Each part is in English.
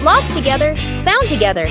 Lost together, found together.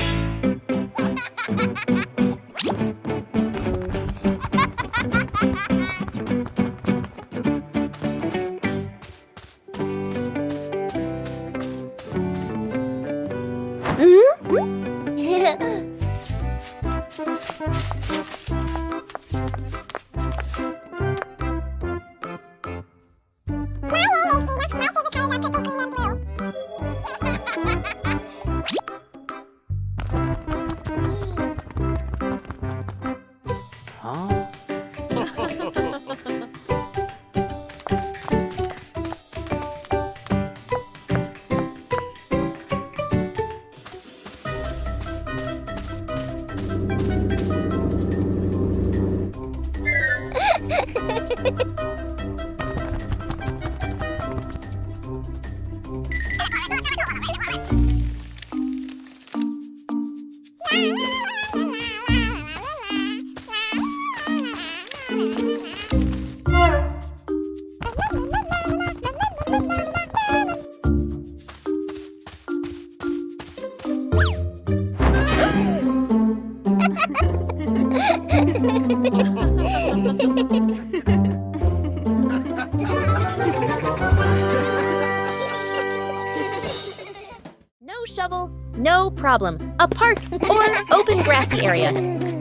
No shovel, no problem. A park or open grassy area.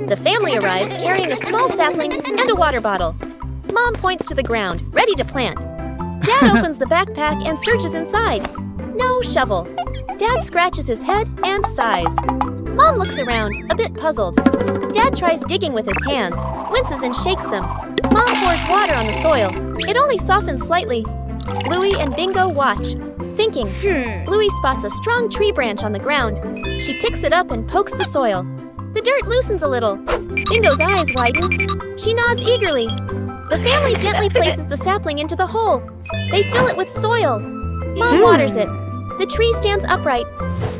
The family arrives carrying a small sapling and a water bottle. Mom points to the ground, ready to plant. Dad opens the backpack and searches inside. No shovel. Dad scratches his head and sighs. Mom looks around, a bit puzzled. Dad tries digging with his hands, winces and shakes them. Mom pours water on the soil. It only softens slightly. Bluey and Bingo watch, thinking. Bluey spots a strong tree branch on the ground. She picks it up and pokes the soil. The dirt loosens a little. Bingo's eyes widen. She nods eagerly. The family gently places the sapling into the hole. They fill it with soil. Mom waters it. The tree stands upright.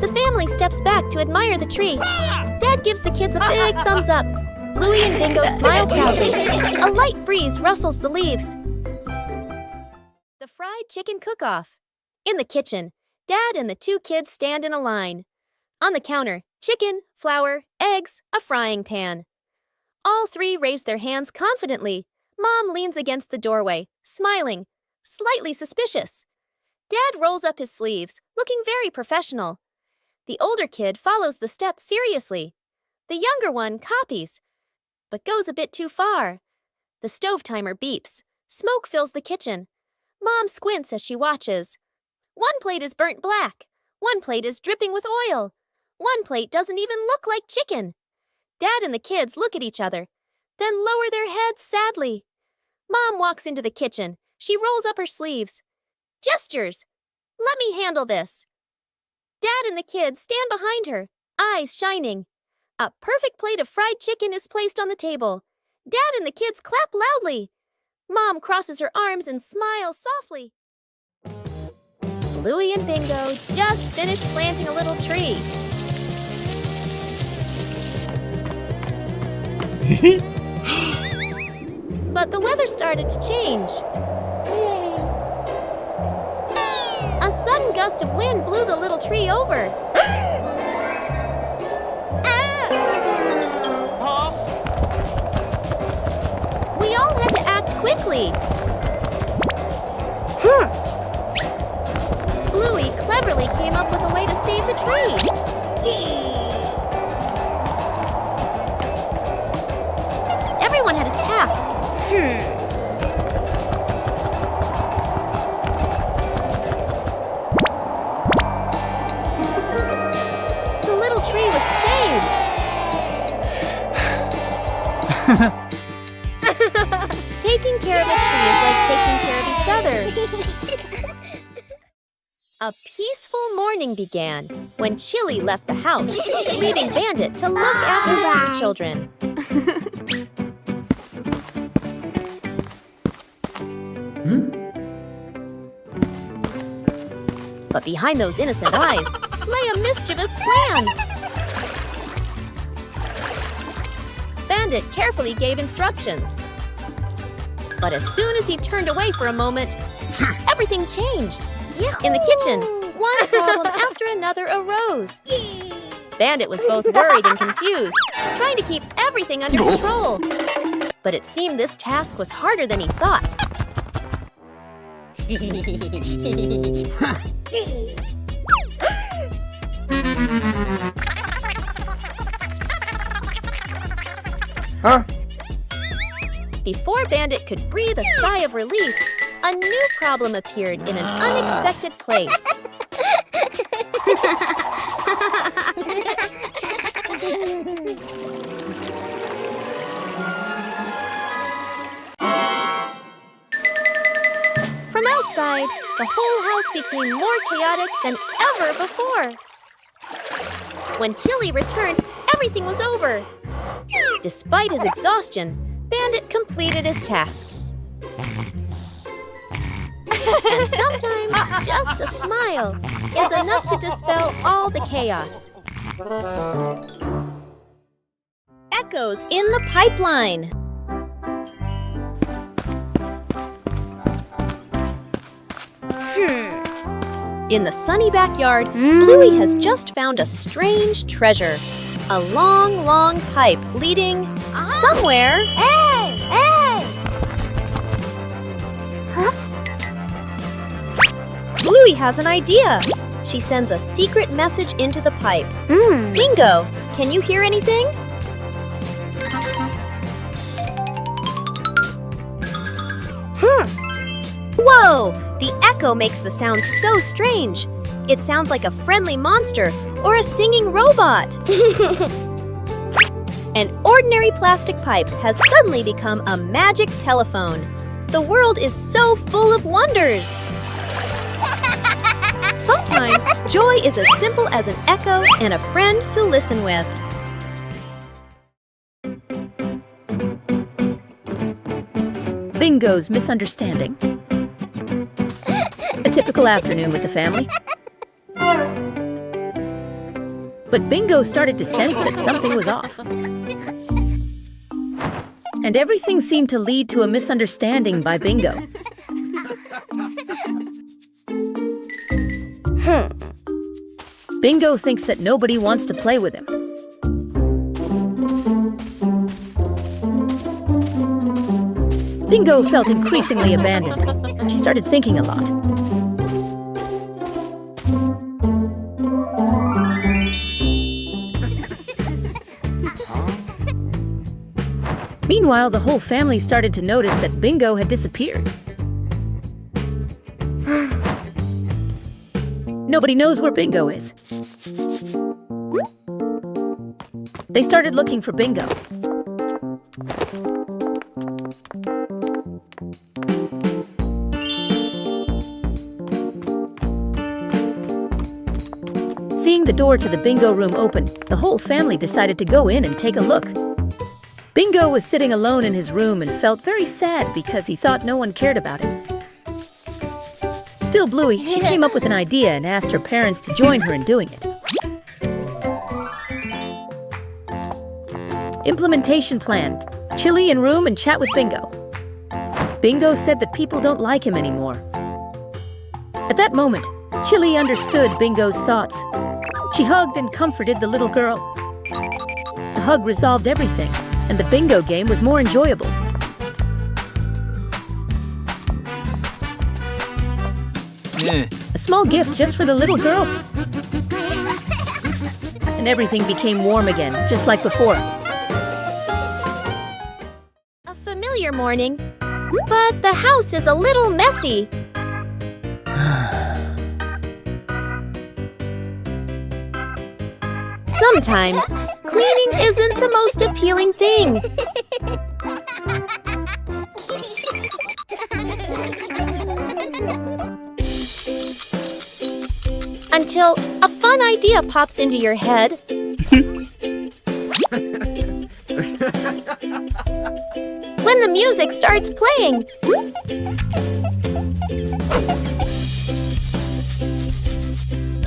The family steps back to admire the tree. Dad gives the kids a big thumbs up. Bluey and Bingo smile proudly. A light breeze rustles the leaves. The fried chicken cook-off. In the kitchen, Dad and the two kids stand in a line. On the counter, chicken, flour, eggs, a frying pan. All three raise their hands confidently. Mom leans against the doorway, smiling, slightly suspicious. Dad rolls up his sleeves, looking very professional. The older kid follows the steps seriously. The younger one copies, but goes a bit too far. The stove timer beeps. Smoke fills the kitchen. Mom squints as she watches. One plate is burnt black. One plate is dripping with oil. One plate doesn't even look like chicken. Dad and the kids look at each other, then lower their heads sadly. Mom walks into the kitchen. She rolls up her sleeves. Gestures. Let me handle this. Dad and the kids stand behind her, eyes shining. A perfect plate of fried chicken is placed on the table. Dad and the kids clap loudly. Mom crosses her arms and smiles softly. Bluey and Bingo just finished planting a little tree. But the weather started to change. A sudden gust of wind blew the little tree over. We all had to act quickly. Bluey cleverly came up with a way to save the tree. Everyone had a task. The little tree was saved. Taking care of a tree is like taking care of each other. A peaceful morning began when Chilli left the house, leaving Bandit to look after the two children. But behind those innocent eyes lay a mischievous plan. Bandit carefully gave instructions. But as soon as he turned away for a moment, everything changed. In the kitchen, one problem after another arose. Bandit was both worried and confused, trying to keep everything under control. But it seemed this task was harder than he thought. Huh? Before Bandit could breathe a sigh of relief, a new problem appeared in an unexpected place. From outside, the whole house became more chaotic than ever before. When Chilli returned, everything was over. Despite his exhaustion, Bandit completed his task. And sometimes just a smile is enough to dispel all the chaos. Echoes in the pipeline. In the sunny backyard, Bluey has just found a strange treasure. A long, long pipe leading somewhere. Hey! Hey! Bluey has an idea. She sends a secret message into the pipe. Bingo! Can you hear anything? Whoa! The echo makes the sound so strange. It sounds like a friendly monster or a singing robot. An ordinary plastic pipe has suddenly become a magic telephone. The world is so full of wonders. Sometimes, joy is as simple as an echo and a friend to listen with. Bingo's misunderstanding. A typical afternoon with the family. But Bingo started to sense that something was off. And everything seemed to lead to a misunderstanding by Bingo. Bingo thinks that nobody wants to play with him. Bingo felt increasingly abandoned. She started thinking a lot. Meanwhile, the whole family started to notice that Bingo had disappeared. Nobody knows where Bingo is. They started looking for Bingo. Seeing the door to the Bingo room open, the whole family decided to go in and take a look. Bingo was sitting alone in his room and felt very sad because he thought no one cared about him. Still Bluey, she came up with an idea and asked her parents to join her in doing it. Implementation plan. Chilli in room and chat with Bingo. Bingo said that people don't like him anymore. At that moment, Chilli understood Bingo's thoughts. She hugged and comforted the little girl. The hug resolved everything, and the Bingo game was more enjoyable. A small gift just for the little girl. And everything became warm again, just like before. A familiar morning, but the house is a little messy. Sometimes, cleaning isn't the most appealing thing. Until a fun idea pops into your head. When the music starts playing.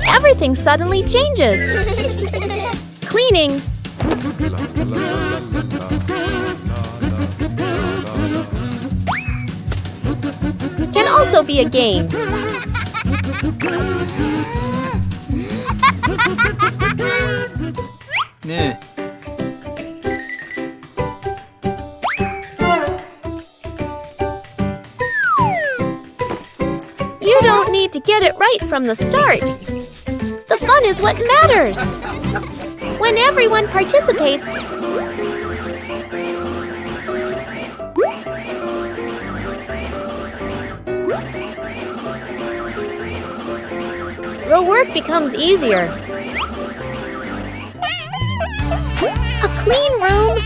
Everything suddenly changes. Cleaning can also be a game. right from the start. The fun is what matters. When everyone participates, the work becomes easier. A clean room.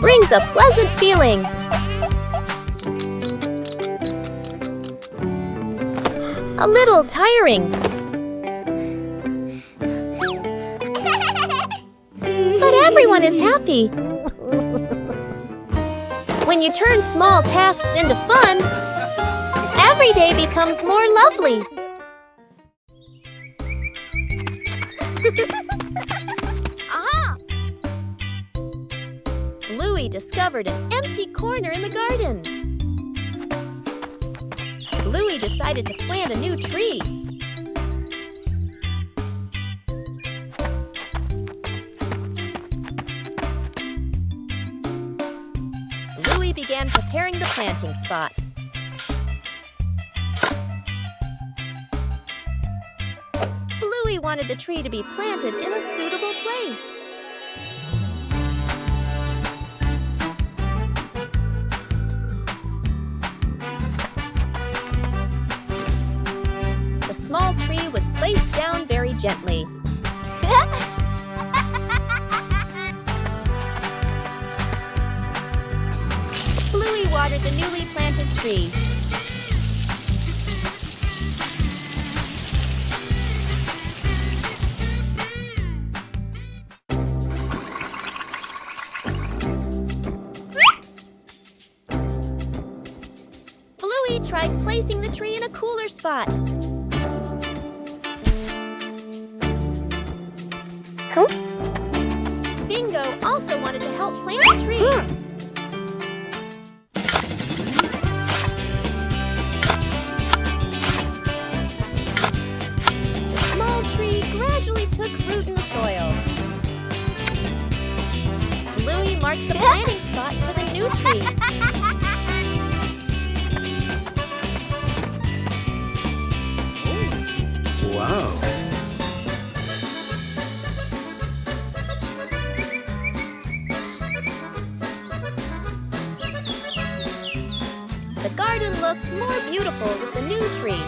Brings a pleasant feeling. A little tiring. But everyone is happy. When you turn small tasks into fun, every day becomes more lovely. Bluey discovered an empty corner in the garden. Bluey decided to plant a new tree. Bluey began preparing the planting spot. Bluey wanted the tree to be planted in a suitable place. The small tree was placed down very gently. Bluey watered the newly planted tree. Bluey tried placing the tree in a cooler spot. Bingo also wanted to help plant the tree. The small tree gradually took root in the soil. Bluey marked the planting spot for the new tree. Wow. The garden looked more beautiful with the new tree.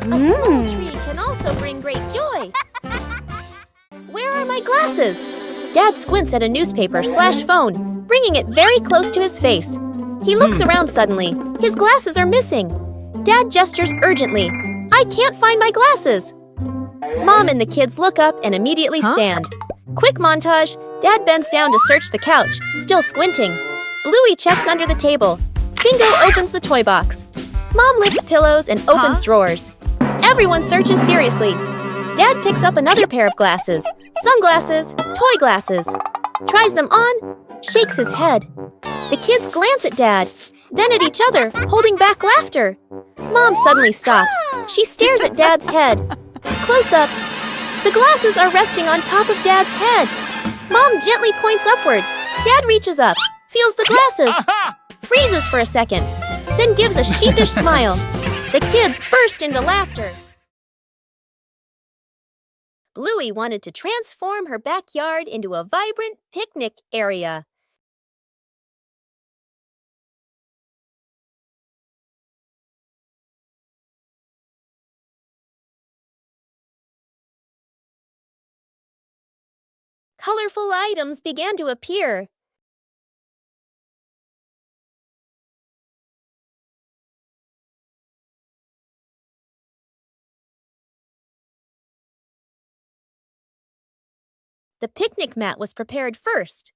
A small tree can also bring great joy. Where are my glasses? Dad squints at a newspaper/phone, bringing it very close to his face. He looks around suddenly. His glasses are missing. Dad gestures urgently. I can't find my glasses. Mom and the kids look up and immediately stand. Quick montage. Dad bends down to search the couch, still squinting. Bluey checks under the table. Bingo opens the toy box. Mom lifts pillows and opens drawers. Everyone searches seriously. Dad picks up another pair of glasses. Sunglasses, toy glasses. Tries them on, shakes his head. The kids glance at Dad, then at each other, holding back laughter. Mom suddenly stops. She stares at Dad's head. Close up. The glasses are resting on top of Dad's head. Mom gently points upward. Dad reaches up, feels the glasses, freezes for a second, then gives a sheepish smile. The kids burst into laughter. Bluey wanted to transform her backyard into a vibrant picnic area. Colorful items began to appear. The picnic mat was prepared first.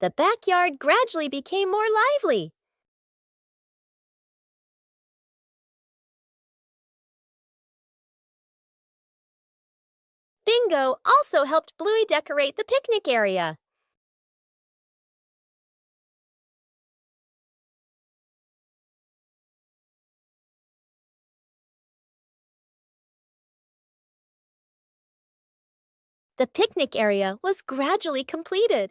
The backyard gradually became more lively. Bingo also helped Bluey decorate the picnic area. The picnic area was gradually completed.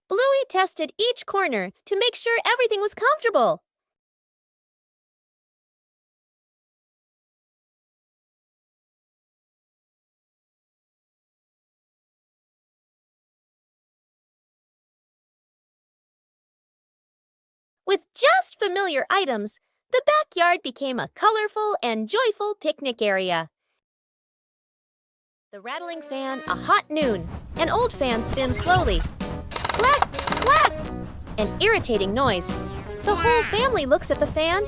Bluey tested each corner to make sure everything was comfortable. With just familiar items, the backyard became a colorful and joyful picnic area. The rattling fan, a hot noon. An old fan spins slowly. Clack, clack! An irritating noise. The whole family looks at the fan.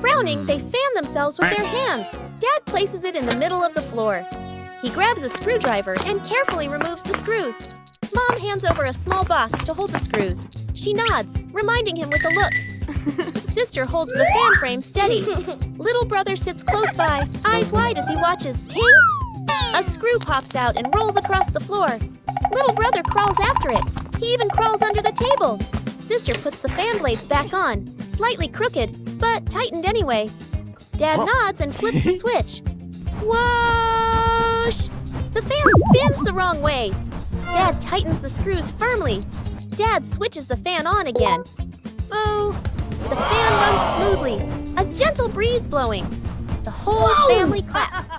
Frowning, they fan themselves with their hands. Dad places it in the middle of the floor. He grabs a screwdriver and carefully removes the screws. Mom hands over a small box to hold the screws. She nods, reminding him with a look. Sister holds the fan frame steady. Little brother sits close by, eyes wide as he watches. Ting! A screw pops out and rolls across the floor. Little brother crawls after it. He even crawls under the table. Sister puts the fan blades back on, slightly crooked, but tightened anyway. Dad nods and flips the switch. Whoosh! The fan spins the wrong way. Dad tightens the screws firmly. Dad switches the fan on again. Boo! The fan runs smoothly, a gentle breeze blowing. The whole family claps.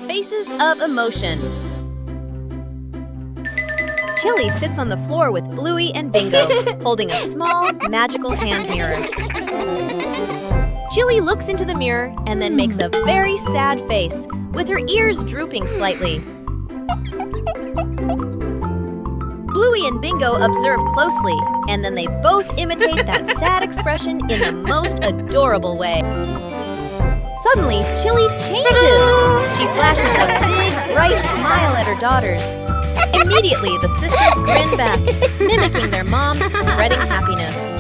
Faces of emotion. Chilli sits on the floor with Bluey and Bingo, holding a small, magical hand mirror. Chilli looks into the mirror and then makes a very sad face, with her ears drooping slightly. Bluey and Bingo observe closely, and then they both imitate that sad expression in the most adorable way. Suddenly, Chilli changes. She flashes a big, bright smile at her daughters. Immediately, the sisters grin back, mimicking their mom's spreading happiness.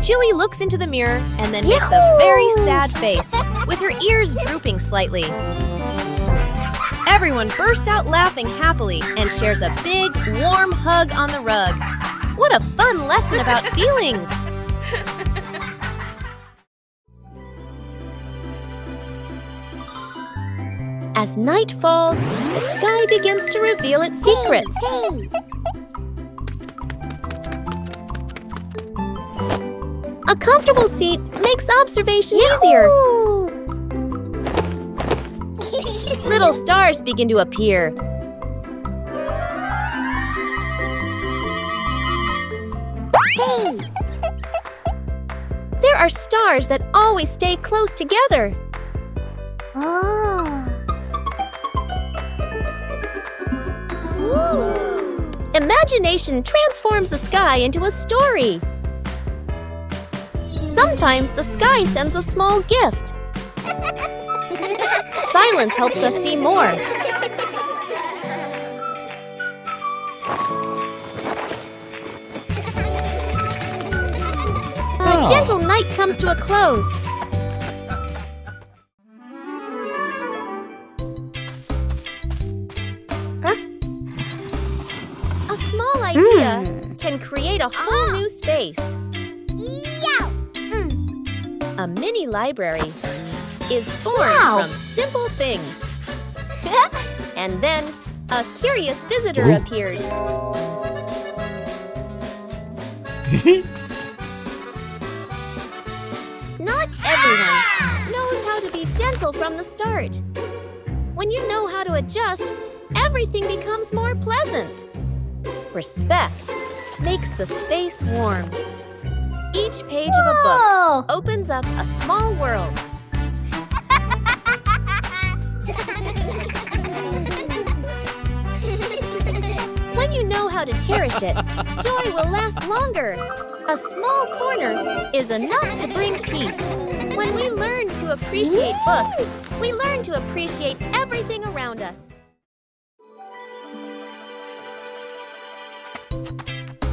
Chilli looks into the mirror and then makes a very sad face, with her ears drooping slightly. Everyone bursts out laughing happily and shares a big, warm hug on the rug. What a fun lesson about feelings! As night falls, the sky begins to reveal its secrets. A comfortable seat makes observation easier. Little stars begin to appear. There are stars that always stay close together. Imagination transforms the sky into a story. Sometimes the sky sends a small gift. Silence helps us see more. A gentle night comes to a close. A small idea can create a whole new space. A mini library is formed from simple things. And then a curious visitor appears. Not everyone knows how to be gentle from the start. When you know how to adjust, everything becomes more pleasant. Respect makes the space warm. Each page of a book opens up a small world. When you know how to cherish it, joy will last longer. A small corner is enough to bring peace. When we learn to appreciate books, we learn to appreciate everything around us.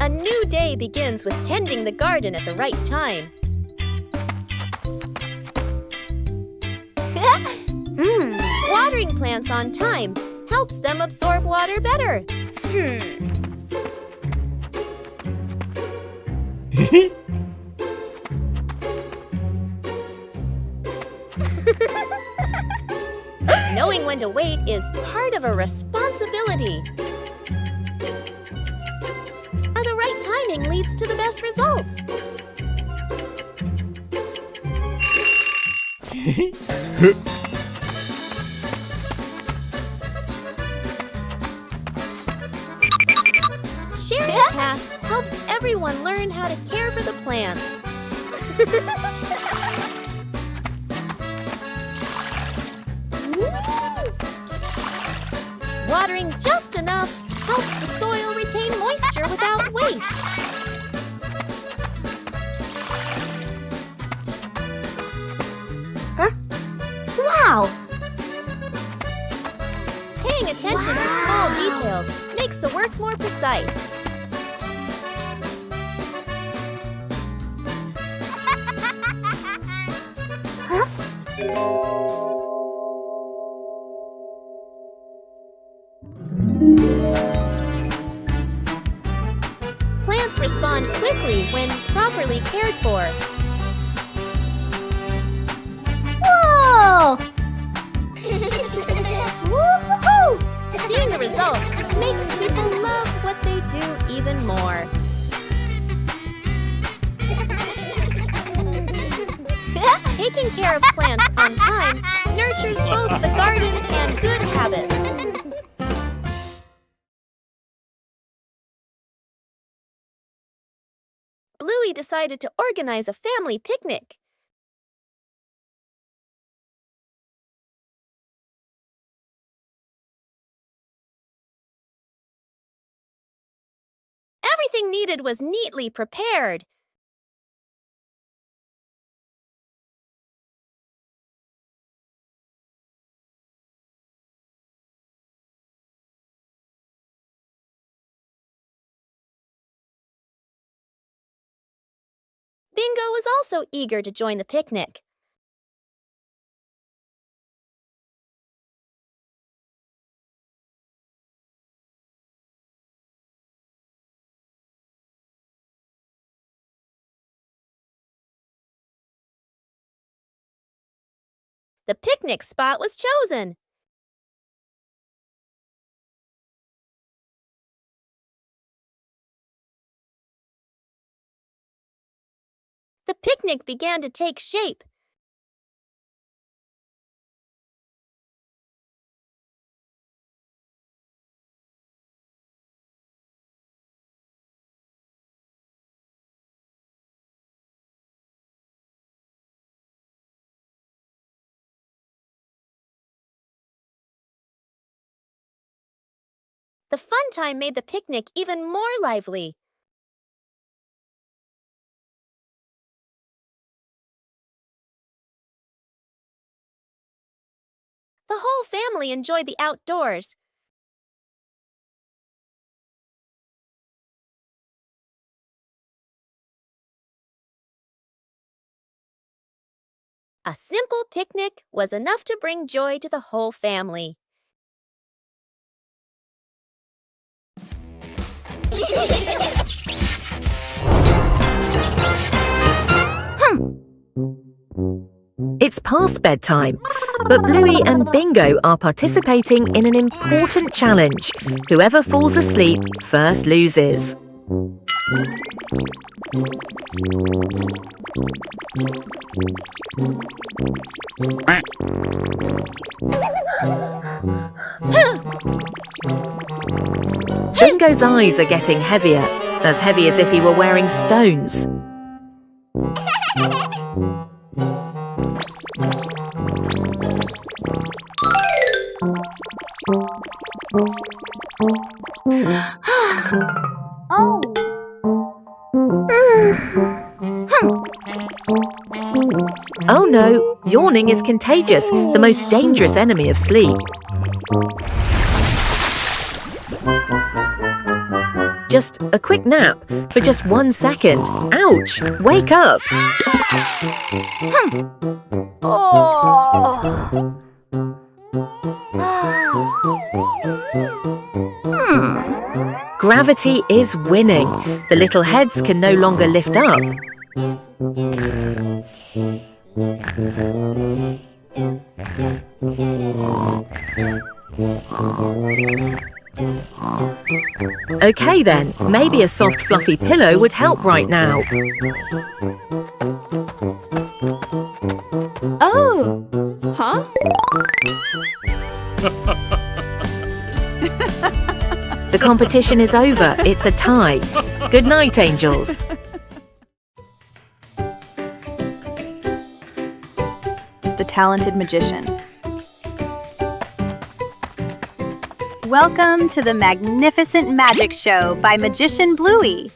A new day begins with tending the garden at the right time. Watering plants on time helps them absorb water better. Knowing when to wait is part of a responsibility. And the right timing leads to the best results. Sharing tasks helps everyone learn how to care for the plants. Watering just enough helps the soil retain moisture without waste. Wow! Paying attention to small details makes the work more precise. Plants respond quickly when properly cared for. Whoa! Woo-hoo-hoo! Seeing the results makes people love what they do even more. Taking care of plants on time nurtures both the garden and good habits. Bluey decided to organize a family picnic. Everything needed was neatly prepared. Bingo was also eager to join the picnic. The picnic spot was chosen. The picnic began to take shape. The fun time made the picnic even more lively. The whole family enjoyed the outdoors. A simple picnic was enough to bring joy to the whole family. It's past bedtime, but Bluey and Bingo are participating in an important challenge. Whoever falls asleep first loses. Bingo's eyes are getting heavier, as heavy as if he were wearing stones. Oh! Oh no, yawning is contagious, the most dangerous enemy of sleep. Just a quick nap for just 1 second. Ouch! Wake up! Gravity is winning. The little heads can no longer lift up. Okay then, maybe a soft fluffy pillow would help right now. Oh. Huh? The competition is over. It's a tie. Good night, angels. The Talented Magician. Welcome to the magnificent magic show by Magician Bluey.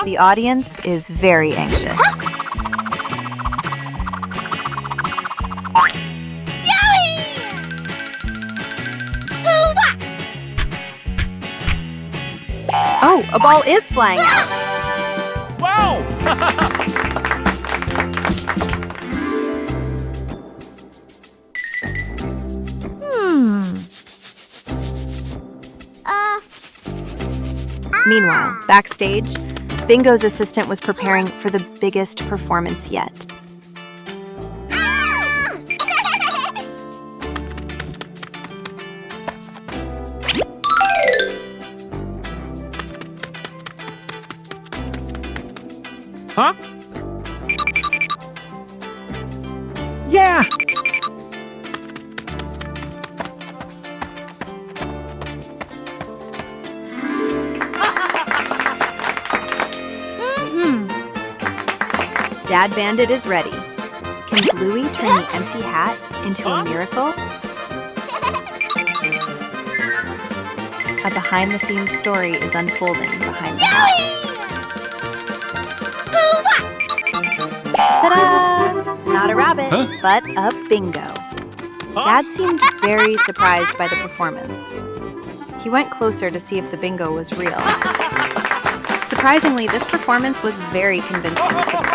The audience is very anxious. Oh, a ball is flying out. Wow! Meanwhile, backstage, Bingo's assistant was preparing for the biggest performance yet. Huh? Yeah! Dad Bandit is ready. Can Bluey turn the empty hat into a miracle? A behind-the-scenes story is unfolding behind the hat. Ta-da! Not a rabbit, but a bingo. Dad seemed very surprised by the performance. He went closer to see if the bingo was real. Surprisingly, this performance was very convincing to the father.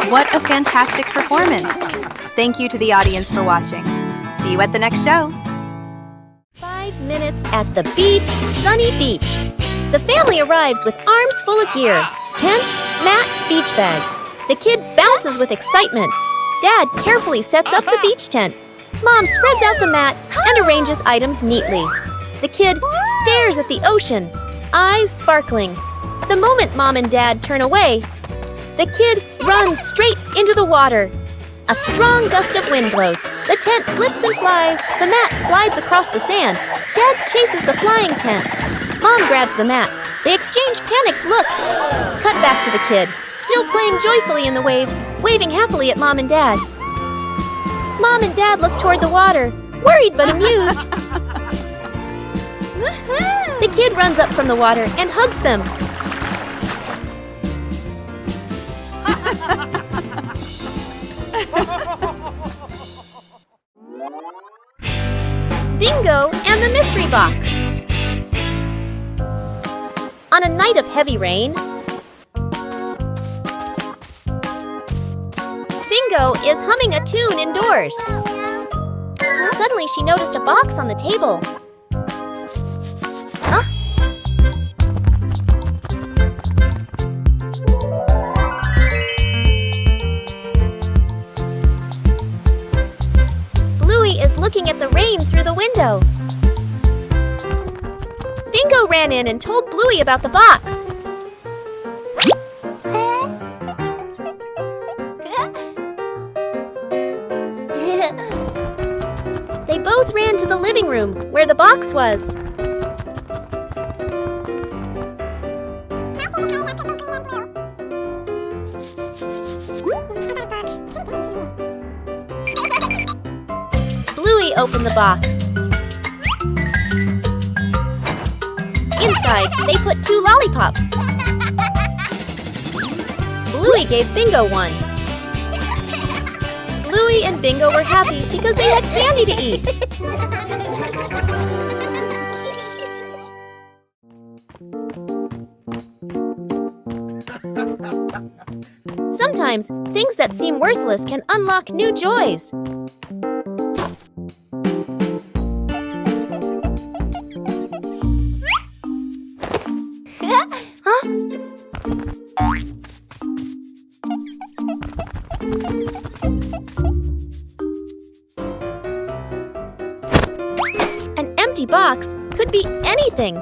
What a fantastic performance! Thank you to the audience for watching. See you at the next show. 5 minutes at the beach, sunny beach. The family arrives with arms full of gear. Tent, mat, beach bag. The kid bounces with excitement. Dad carefully sets up the beach tent. Mom spreads out the mat and arranges items neatly. The kid stares at the ocean, eyes sparkling. The moment Mom and Dad turn away, the kid runs straight into the water. A strong gust of wind blows. The tent flips and flies. The mat slides across the sand. Dad chases the flying tent. Mom grabs the mat. They exchange panicked looks. Cut back to the kid, still playing joyfully in the waves, waving happily at Mom and Dad. Mom and Dad look toward the water, worried but amused. The kid runs up from the water and hugs them. Bingo and the Mystery Box. On a night of heavy rain, Bingo is humming a tune indoors. Suddenly, she noticed a box on the table. Bluey is looking at the rain through the window. Bingo ran in and told Bluey about the box. They both ran to the living room where the box was. Bluey opened the box. Inside, they put 2 lollipops. Bluey gave Bingo one. Bluey Bluey and Bingo were happy because they had candy to eat. Sometimes, things that seem worthless can unlock new joys. An empty box could be anything.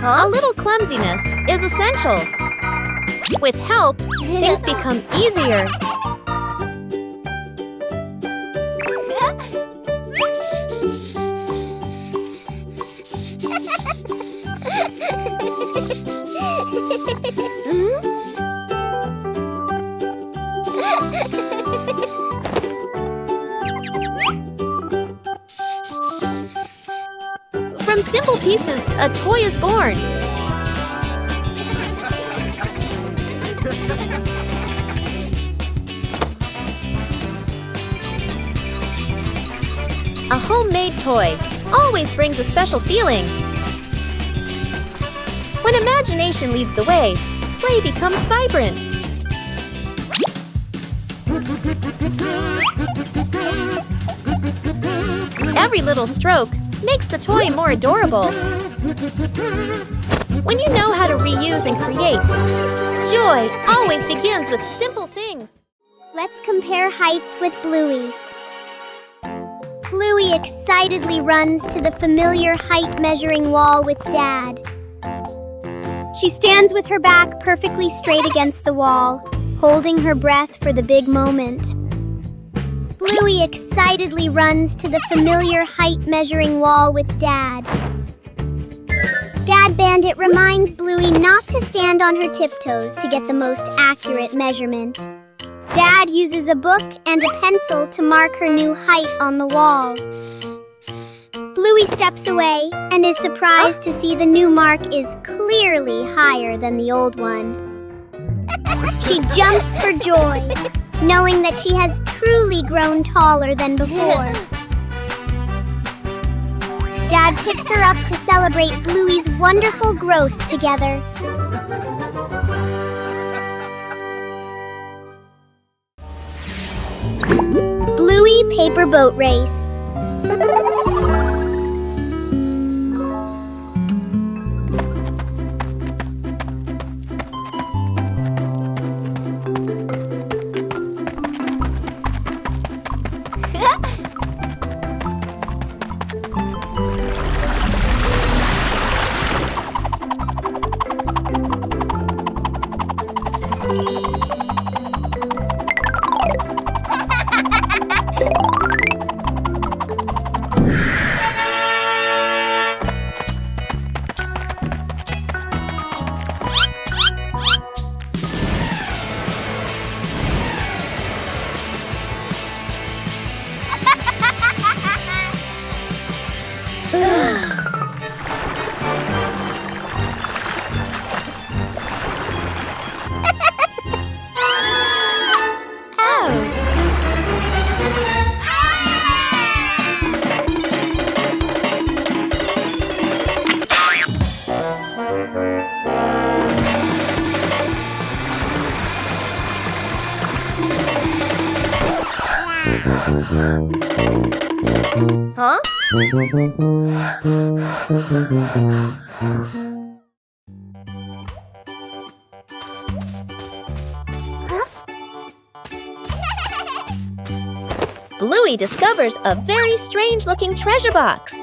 A little clumsiness is essential. With help, things become easier. From simple pieces, a toy is born. A homemade toy always brings a special feeling. When imagination leads the way, play becomes vibrant. Every little stroke makes the toy more adorable. When you know how to reuse and create, joy always begins with simple things. Let's compare heights with Bluey. Bluey excitedly runs to the familiar height measuring wall with Dad. She stands with her back perfectly straight against the wall, holding her breath for the big moment. Bluey excitedly runs to the familiar height measuring wall with Dad. Dad Bandit reminds Bluey not to stand on her tiptoes to get the most accurate measurement. Dad uses a book and a pencil to mark her new height on the wall. Bluey steps away and is surprised to see the new mark is clearly higher than the old one. She jumps for joy, knowing that she has truly grown taller than before. Dad picks her up to celebrate Bluey's wonderful growth together. Bluey Paper Boat Race. Huh? Bluey discovers a very strange-looking treasure box.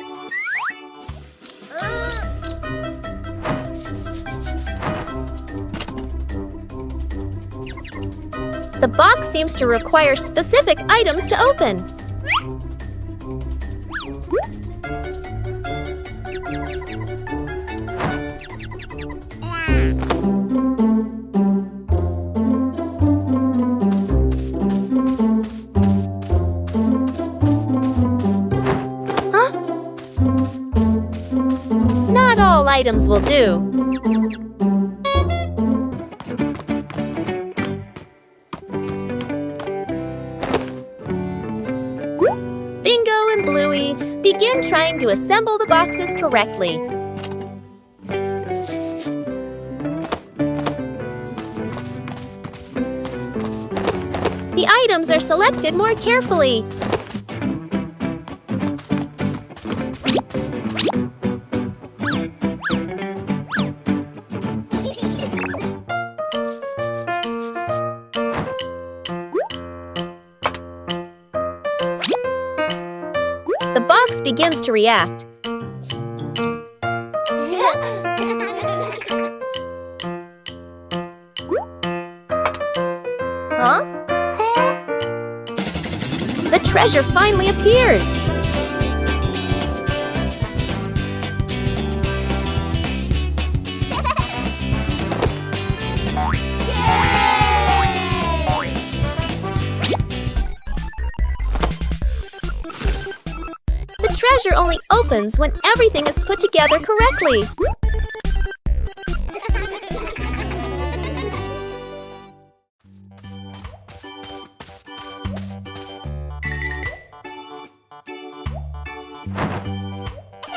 The box seems to require specific items to open. items will do. Bingo and Bluey begin trying to assemble the boxes correctly. The items are selected more carefully. The box begins to react. Huh? The treasure finally appears. The treasure only opens when everything is put together correctly.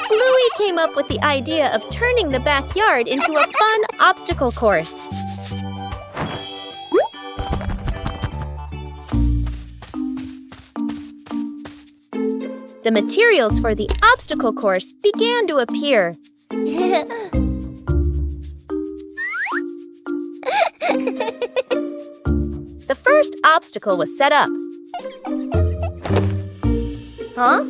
Bluey came up with the idea of turning the backyard into a fun obstacle course. The materials for the obstacle course began to appear. The first obstacle was set up. Huh?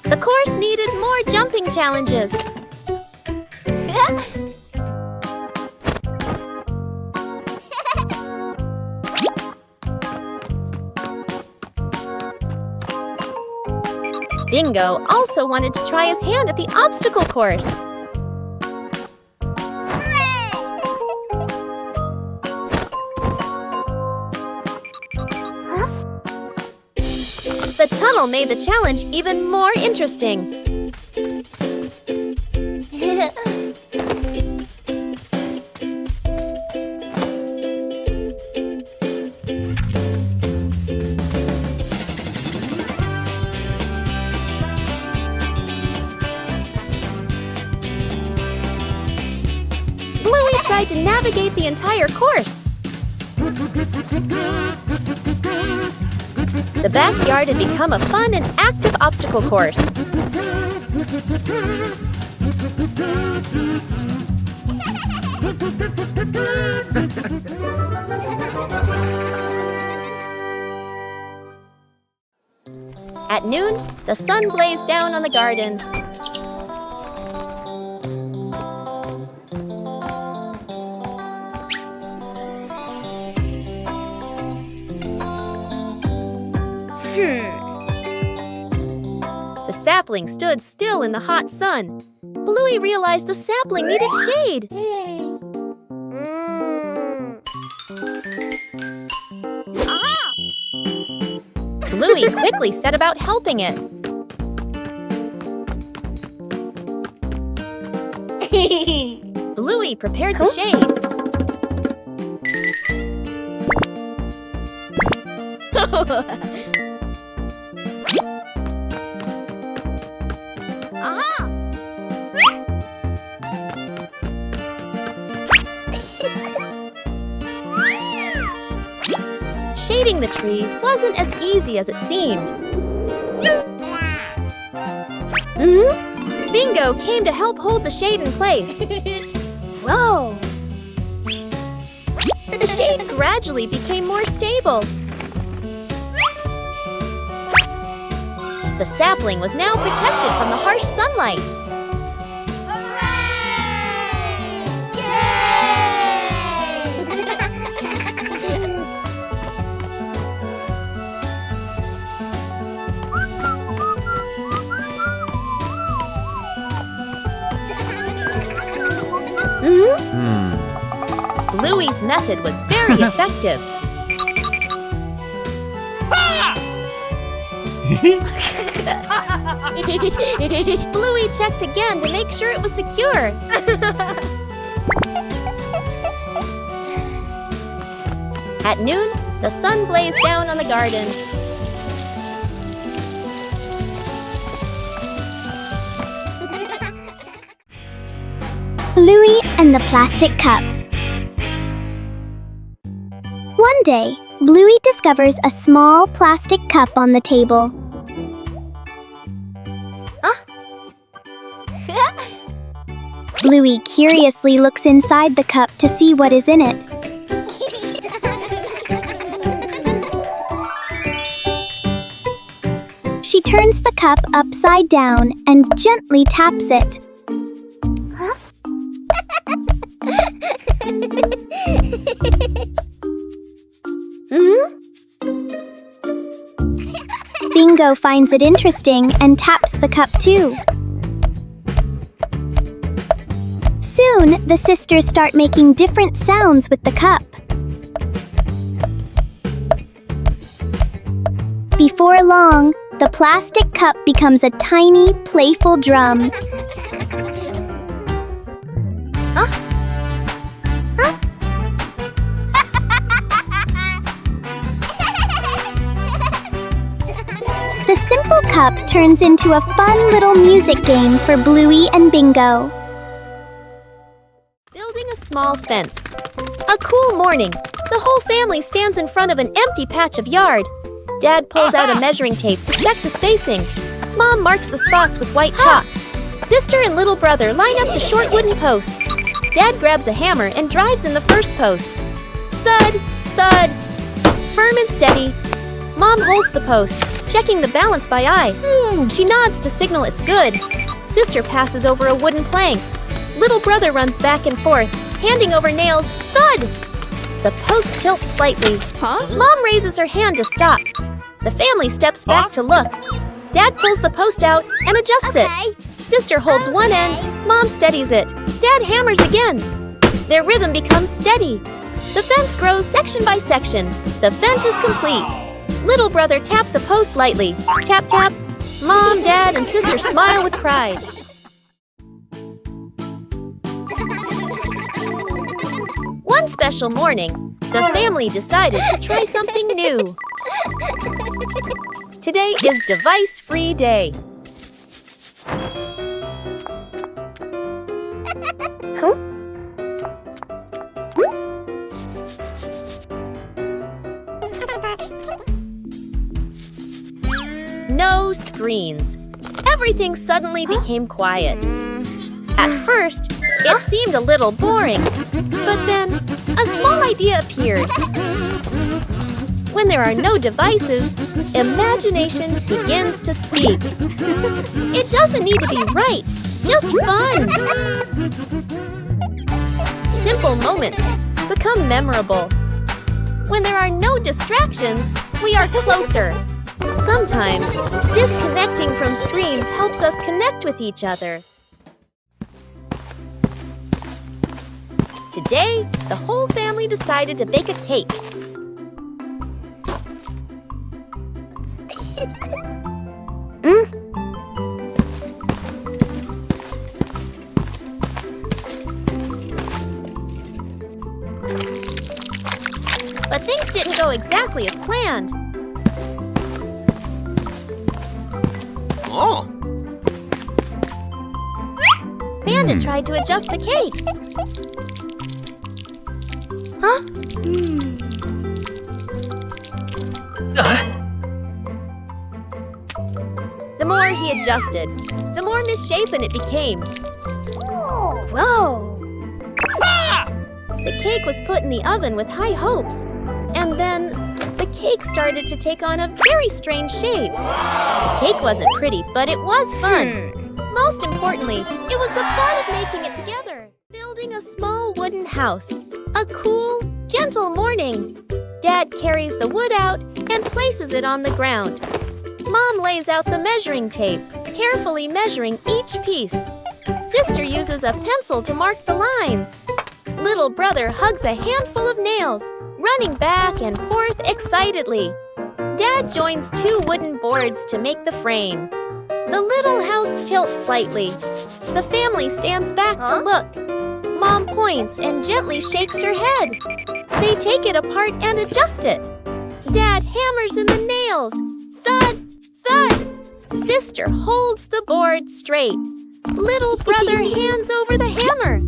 The course needed more jumping challenges. Bingo also wanted to try his hand at the obstacle course. The tunnel made the challenge even more interesting. Bluey tried to navigate the entire course. The backyard had become a fun and active obstacle course. At noon, the sun blazed down on the garden. The sapling stood still in the hot sun. Bluey realized the sapling needed shade. Bluey quickly set about helping it. Bluey prepared the shade. Shading the tree wasn't as easy as it seemed. Bingo came to help hold the shade in place. Whoa! The shade gradually became more stable. The sapling was now protected from the harsh sunlight. Bluey's method was very effective. Bluey checked again to make sure it was secure. At noon, the sun blazed down on the garden. Bluey and the plastic cup. One day, Bluey discovers a small plastic cup on the table. Bluey curiously looks inside the cup to see what is in it. She turns the cup upside down and gently taps it. Bingo finds it interesting and taps the cup too. Soon, the sisters start making different sounds with the cup. Before long, the plastic cup becomes a tiny, playful drum. The simple cup turns into a fun little music game for Bluey and Bingo. Building a small fence. A cool morning. The whole family stands in front of an empty patch of yard. Dad pulls out a measuring tape to check the spacing. Mom marks the spots with white chalk. Sister and little brother line up the short wooden posts. Dad grabs a hammer and drives in the first post. Thud, thud. Firm and steady. Mom holds the post, checking the balance by eye. She nods to signal it's good. Sister passes over a wooden plank. Little brother runs back and forth, handing over nails. Thud! The post tilts slightly. Mom raises her hand to stop. The family steps back to look. Dad pulls the post out and adjusts it. Sister holds one end. Mom steadies it. Dad hammers again. Their rhythm becomes steady. The fence grows section by section. The fence is complete. Little brother taps a post lightly. Tap, tap. Mom, Dad, and Sister smile with pride. One special morning, the family decided to try something new. Today is device-free day. No screens. Everything suddenly became quiet. At first, it seemed a little boring, but then a small idea appeared. When there are no devices, imagination begins to speak. It doesn't need to be right, just fun. Simple moments become memorable. When there are no distractions, we are closer. Sometimes, disconnecting from screens helps us connect with each other. Today, the whole family decided to bake a cake. But things didn't go exactly as planned. Bandit tried to adjust the cake. The more he adjusted, the more misshapen it became. Whoa! The cake was put in the oven with high hopes. And then, the cake started to take on a very strange shape. The cake wasn't pretty, but it was fun. Most importantly, it was the fun of making it together. Building a small wooden house. A cool, gentle morning. Dad carries the wood out and places it on the ground. Mom lays out the measuring tape, carefully measuring each piece. Sister uses a pencil to mark the lines. Little brother hugs a handful of nails, running back and forth excitedly. Dad joins 2 wooden boards to make the frame. The little house tilts slightly. The family stands back to look. Mom points and gently shakes her head. They take it apart and adjust it. Dad hammers in the nails. Thud, thud. Sister holds the board straight. Little brother hands over the hammer.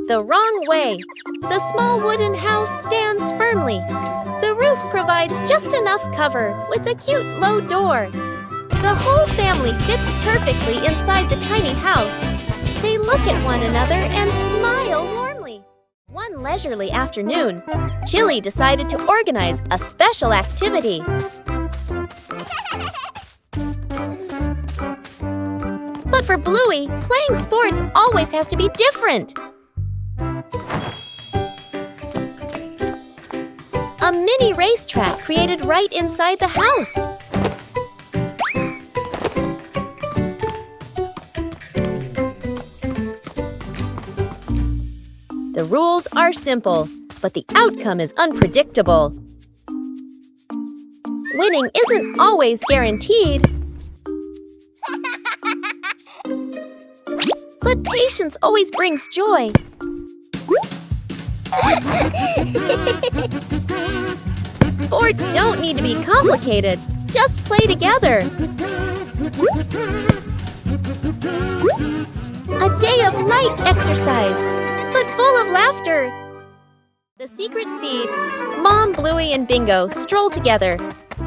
The wrong way. The small wooden house stands firmly. The roof provides just enough cover with a cute low door. The whole family fits perfectly inside the tiny house. They look at one another and smile warmly. One leisurely afternoon, Chilli decided to organize a special activity. But for Bluey, playing sports always has to be different. A mini racetrack created right inside the house. The rules are simple, but the outcome is unpredictable. Winning isn't always guaranteed. But patience always brings joy. Sports don't need to be complicated. Just play together. A day of light exercise, but full of laughter. The secret seed. Mom, Bluey, and Bingo stroll together.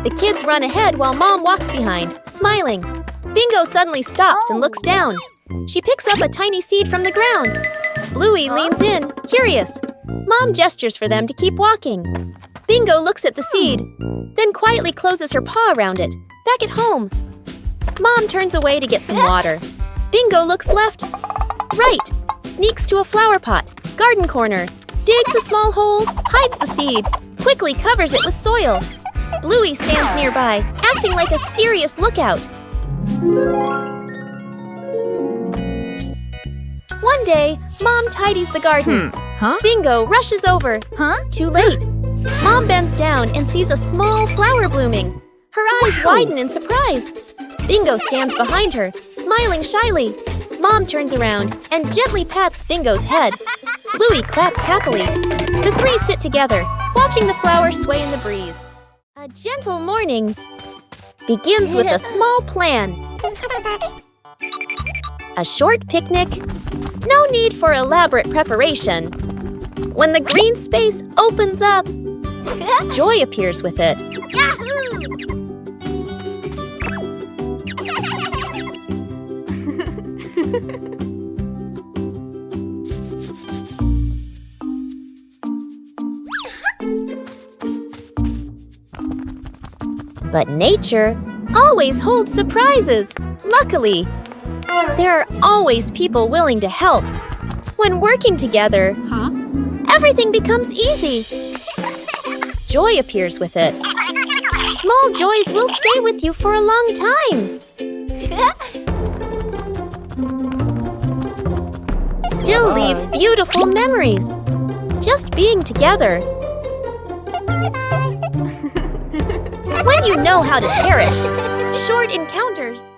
The kids run ahead while Mom walks behind, smiling. Bingo suddenly stops and looks down. She picks up a tiny seed from the ground. Bluey leans in, curious. Mom gestures for them to keep walking. Bingo looks at the seed, then quietly closes her paw around it. Back at home. Mom turns away to get some water. Bingo looks left, right, sneaks to a flower pot, garden corner, digs a small hole, hides the seed, quickly covers it with soil. Bluey stands nearby, acting like a serious lookout. One day, Mom tidies the garden. Bingo rushes over. Too late. Mom bends down and sees a small flower blooming. Her eyes widen in surprise. Bingo stands behind her, smiling shyly. Mom turns around and gently pats Bingo's head. Bluey claps happily. The 3 sit together, watching the flower sway in the breeze. A gentle morning begins with a small plan. A short picnic. No need for elaborate preparation. When the green space opens up, joy appears with it. But nature always holds surprises, luckily. There are always people willing to help. When working together, everything becomes easy. Joy appears with it. Small joys will stay with you for a long time. Still leave beautiful memories. Just being together. When you know how to cherish short encounters,